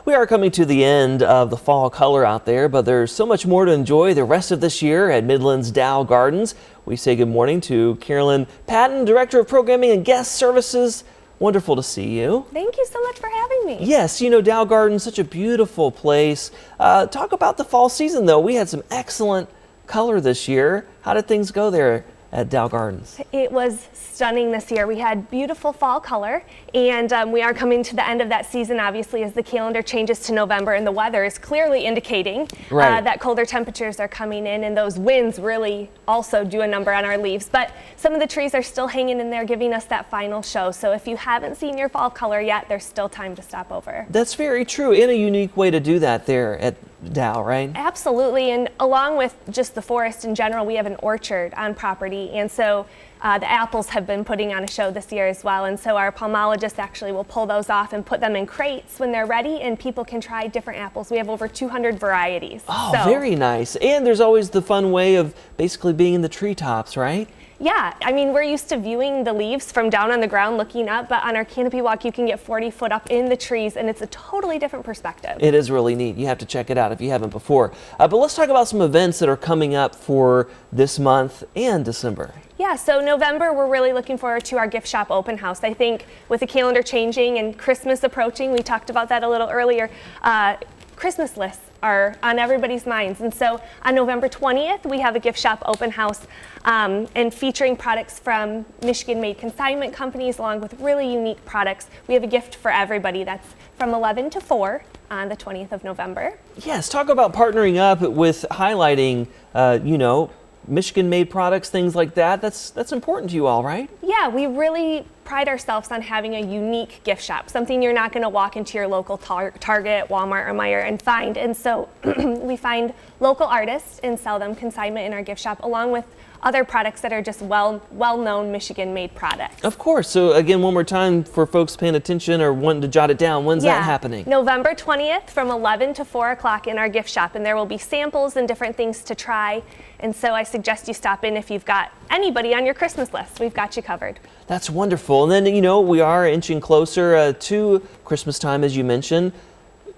We are coming to the end of the fall color out there, but there's so much more to enjoy the rest of this year at Midland's Dow Gardens. We say good morning to Carolyn Patton, Director of Programming and Guest Services. Wonderful to see you. Thank you so much for having me. Yes, you know, Dow Gardens, such a beautiful place. Talk about the fall season, though. We had some excellent color this year. How did things go there at Dow Gardens? It was stunning this year. We had beautiful fall color, and we are coming to the end of that season, obviously, as the calendar changes to November, and the weather is clearly indicating that colder temperatures are coming in, and those winds really also do a number on our leaves. But some of the trees are still hanging in there, giving us that final show. So if you haven't seen your fall color yet, there's still time to stop over. That's very true, in a unique way to do that there at Dow, right? Absolutely, and along with just the forest in general, we have an orchard on property, and so the apples have been putting on a show this year as well, and so our pomologists actually will pull those off and put them in crates when they're ready, and people can try different apples. We have over 200 varieties. Oh, so very nice. And there's always the fun way of basically being in the treetops, right? Yeah, I mean, we're used to viewing the leaves from down on the ground looking up, but on our canopy walk you can get 40 foot up in the trees, and it's a totally different perspective. It is really neat. You have to check it out if you haven't before. But let's talk about some events that are coming up for this month and December. Yeah, so November, we're really looking forward to our gift shop open house. I think with the calendar changing and Christmas approaching, we talked about that a little earlier, Christmas lists are on everybody's minds. And so on November 20th, we have a gift shop open house and featuring products from Michigan-made consignment companies along with really unique products. We have a gift for everybody. That's from 11 to 4 on the 20th of November. Yes, talk about partnering up with highlighting, you know, Michigan-made products, things like that. That's important to you all, right? Yeah, we really pride ourselves on having a unique gift shop, something you're not going to walk into your local Target, Walmart, or Meijer and find. And so we find local artists and sell them consignment in our gift shop, along with other products that are just well-known Michigan-made products. Of course. So again, one more time for folks paying attention or wanting to jot it down, when's that happening? November 20th from 11 to 4 o'clock in our gift shop, and there will be samples and different things to try. And so I suggest you stop in if you've got anybody on your Christmas list. We've got you covered. That's wonderful. And then, you know, we are inching closer to Christmas time, as you mentioned,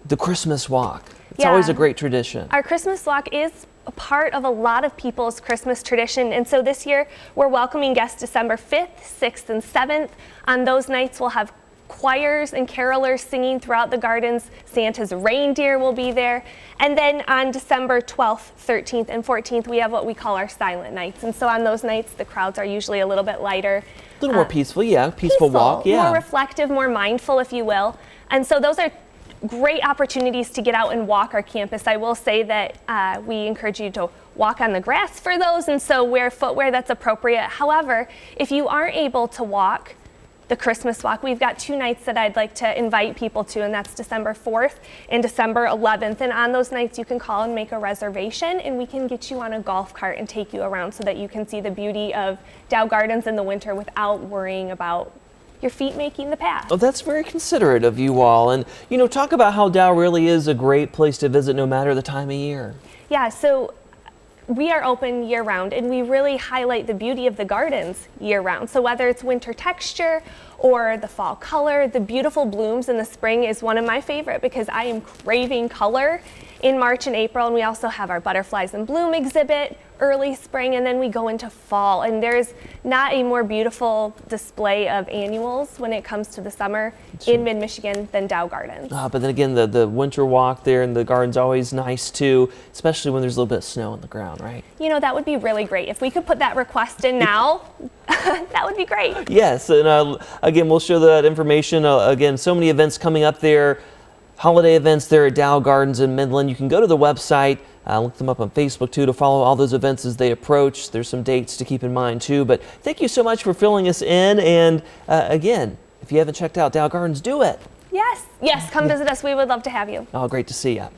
the Christmas walk. It's always a great tradition. Our Christmas walk is a part of a lot of people's Christmas tradition, and so this year we're welcoming guests December 5th, 6th, and 7th. On those nights we'll have choirs and carolers singing throughout the gardens. Santa's reindeer will be there. And then on December 12th, 13th, and 14th, we have what we call our silent nights. And so on those nights, the crowds are usually a little bit lighter. A little more peaceful, peaceful walk, more reflective, more mindful, if you will. And so those are great opportunities to get out and walk our campus. I will say that we encourage you to walk on the grass for those, and so wear footwear that's appropriate. However, if you aren't able to walk the Christmas walk, we've got 2 nights that I'd like to invite people to, and that's December 4th and December 11th. And on those nights you can call and make a reservation, and we can get you on a golf cart and take you around so that you can see the beauty of Dow Gardens in the winter without worrying about your feet making the path. Oh, that's very considerate of you all. And, you know, talk about how Dow really is a great place to visit no matter the time of year. Yeah, so we are open year-round, and we really highlight the beauty of the gardens year-round. So whether it's winter texture or the fall color, the beautiful blooms in the spring is one of my favorite because I am craving color in March and April. And we also have our Butterflies in Bloom exhibit early spring, and then we go into fall, and there's not a more beautiful display of annuals when it comes to the summer in mid-Michigan than Dow Gardens. But then again, the winter walk there in the garden's always nice too, especially when there's a little bit of snow on the ground, right? You know, that would be really great. If we could put that request in now, that would be great. Yes, and again, we'll show that information. Again, so many events coming up there, holiday events there at Dow Gardens in Midland. You can go to the website, look them up on Facebook too to follow all those events as they approach. There's some dates to keep in mind too. But thank you so much for filling us in. And again, if you haven't checked out Dow Gardens, do it. Yes, come visit us. We would love to have you. Oh, great to see you.